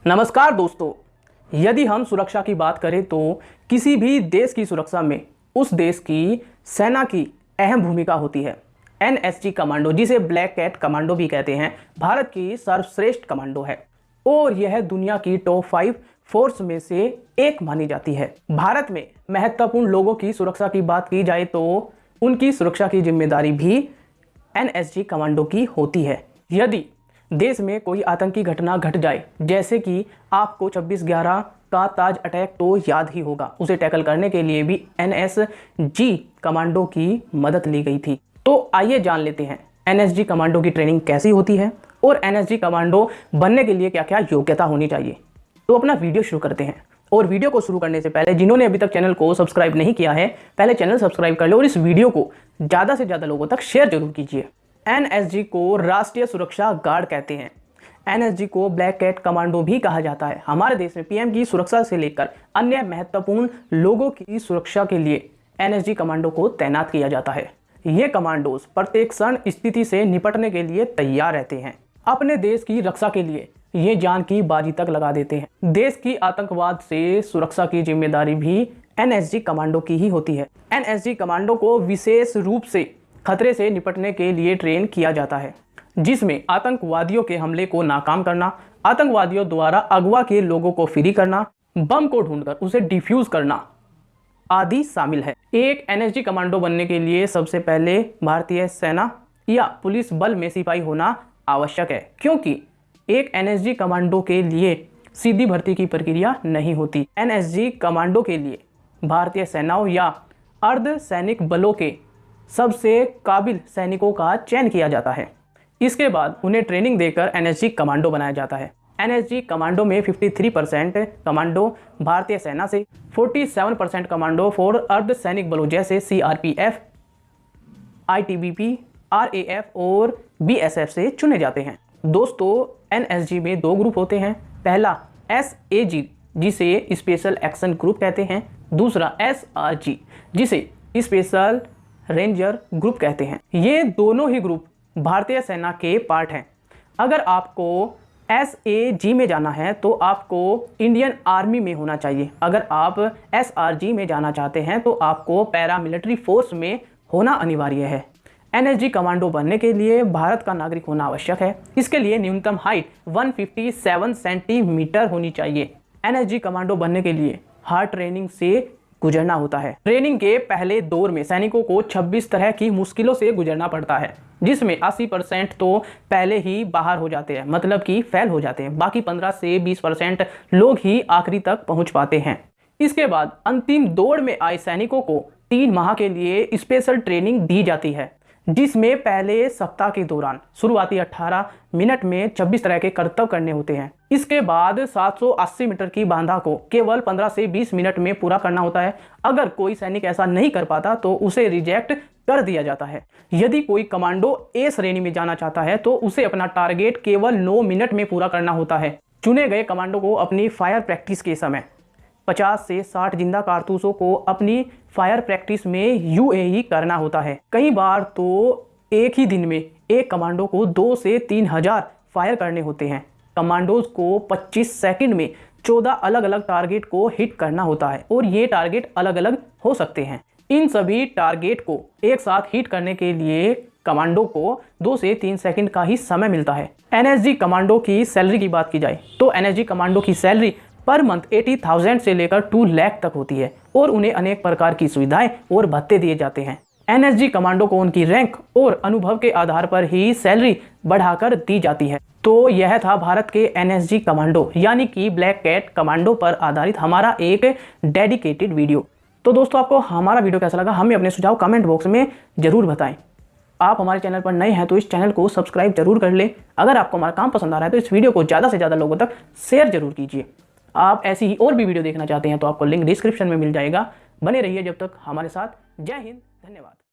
नमस्कार दोस्तों, यदि हम सुरक्षा की बात करें तो किसी भी देश की सुरक्षा में उस देश की सेना की अहम भूमिका होती है। एनएसजी कमांडो, जिसे ब्लैक कैट कमांडो भी कहते हैं, भारत की सर्वश्रेष्ठ कमांडो है और यह दुनिया की टॉप 5 फोर्स में से एक मानी जाती है। भारत में महत्वपूर्ण लोगों की सुरक्षा की बात की जाए तो उनकी सुरक्षा की जिम्मेदारी भी एनएसजी कमांडो की होती है। यदि देश में कोई आतंकी घटना घट जाए, जैसे कि आपको 26/11 का ताज अटैक तो याद ही होगा, उसे टैकल करने के लिए भी एनएसजी कमांडो की मदद ली गई थी। तो आइए जान लेते हैं एनएसजी कमांडो की ट्रेनिंग कैसी होती है और एनएसजी कमांडो बनने के लिए क्या क्या योग्यता होनी चाहिए। तो अपना वीडियो शुरू करते हैं। और वीडियो को शुरू करने से पहले जिन्होंने अभी तक चैनल को सब्सक्राइब नहीं किया है, पहले चैनल सब्सक्राइब कर लो और इस वीडियो को ज़्यादा से ज़्यादा लोगों तक शेयर जरूर कीजिए। एनएसजी को राष्ट्रीय सुरक्षा गार्ड कहते हैं। एनएसजी को ब्लैक कैट कमांडो भी कहा जाता है। हमारे देश में पीएम की सुरक्षा से लेकर अन्य महत्वपूर्ण लोगों की सुरक्षा के लिए एनएसजी कमांडो को तैनात किया जाता है। ये कमांडोज प्रत्येक क्षण स्थिति से निपटने के लिए तैयार रहते हैं। अपने देश की रक्षा के लिए ये जान की बाजी तक लगा देते हैं। देश की आतंकवाद से सुरक्षा की जिम्मेदारी भी एनएसजी कमांडो की ही होती है। एनएसजी कमांडो को विशेष रूप से खतरे से निपटने के लिए ट्रेन किया जाता है, जिसमें आतंकवादियों के हमले को नाकाम करना, आतंकवादियों द्वारा अगवा के लोगों को फ्री करना, बम को ढूंढकर उसे डिफ्यूज करना आदि शामिल है। एक एनएसजी कमांडो बनने के लिए सबसे पहले भारतीय सेना या पुलिस बल में सिपाही होना आवश्यक है, क्योंकि एक एनएसजी कमांडो के लिए सीधी भर्ती की प्रक्रिया नहीं होती। एनएसजी कमांडो के लिए भारतीय सेनाओं या अर्धसैनिक बलों के सबसे काबिल सैनिकों का चयन किया जाता है। इसके बाद उन्हें ट्रेनिंग देकर एनएसजी कमांडो बनाया जाता है। एनएसजी कमांडो में 53% कमांडो भारतीय सेना से, 47% कमांडो फॉर अर्धसैनिक बलों जैसे सीआरपीएफ, आईटीबीपी, आरएएफ और बीएसएफ से चुने जाते हैं। दोस्तों, एनएसजी में 2 ग्रुप होते हैं। पहला एसएजी, जिसे स्पेशल एक्शन ग्रुप कहते हैं। दूसरा एसआरजी, जिसे स्पेशल रेंजर ग्रुप कहते हैं। ये दोनों ही ग्रुप भारतीय सेना के पार्ट हैं। अगर आपको एसएजी में जाना है तो आपको इंडियन आर्मी में होना चाहिए। अगर आप एसआरजी में जाना चाहते हैं तो आपको पैरामिलिट्री फोर्स में होना अनिवार्य है। एनएसजी कमांडो बनने के लिए भारत का नागरिक होना आवश्यक है। इसके लिए न्यूनतम हाइट 157 सेंटीमीटर होनी चाहिए। एनएसजी कमांडो बनने के लिए हार्ड ट्रेनिंग से गुजरना होता है। ट्रेनिंग के पहले दौर में सैनिकों को 26 तरह की मुश्किलों से गुजरना पड़ता है, जिसमें 80% तो पहले ही बाहर हो जाते हैं, मतलब कि फेल हो जाते हैं। बाकी 15 से 20% लोग ही आखिरी तक पहुंच पाते हैं। इसके बाद अंतिम दौड़ में आए सैनिकों को 3 माह के लिए स्पेशल ट्रेनिंग दी जाती है, जिसमें पहले सप्ताह के दौरान शुरुआती 18 मिनट में 26 तरह के करतब करने होते हैं। इसके बाद 780 मीटर की बांधा को केवल 15 से 20 मिनट में पूरा करना होता है। अगर कोई सैनिक ऐसा नहीं कर पाता तो उसे रिजेक्ट कर दिया जाता है। यदि कोई कमांडो ए श्रेणी में जाना चाहता है तो उसे अपना टारगेट केवल 9 मिनट में पूरा करना होता है। चुने गए कमांडो को अपनी फायर प्रैक्टिस के समय 50 से 60 जिंदा कारतूसों को अपनी फायर प्रैक्टिस में यूएई करना होता है। कई बार तो एक ही दिन में एक कमांडो को 2 से 3 हजार फायर करने होते हैं। कमांडोज को 25 सेकंड में 14 अलग अलग टारगेट को हिट करना होता है और ये टारगेट अलग अलग हो सकते हैं। इन सभी टारगेट को एक साथ हिट करने के लिए कमांडो को 2 से 3 सेकंड का ही समय मिलता है। एनएसजी कमांडो की सैलरी की बात की जाए तो एनएसजी कमांडो की सैलरी पर मंथ 80,000 से लेकर 2 लाख तक होती है और उन्हें अनेक प्रकार की सुविधाएं और भत्ते दिए जाते हैं। एनएसजी कमांडो को उनकी रैंक और अनुभव के आधार पर ही सैलरी बढ़ाकर दी जाती है। तो यह था भारत के एनएसजी कमांडो यानी कि ब्लैक कैट कमांडो पर आधारित हमारा एक डेडिकेटेड वीडियो। तो दोस्तों, आपको हमारा वीडियो कैसा लगा हमें अपने सुझाव कमेंट बॉक्स में जरूर बताएं। आप हमारे चैनल पर नए हैं तो इस चैनल को सब्सक्राइब जरूर कर लें। अगर आपको हमारा काम पसंद आ रहा है तो इस वीडियो को ज़्यादा से ज़्यादा लोगों तक शेयर जरूर कीजिए। आप ऐसी ही और भी वीडियो देखना चाहते हैं तो आपको लिंक डिस्क्रिप्शन में मिल जाएगा। बने रहिए जब तक हमारे साथ। जय हिंद, धन्यवाद।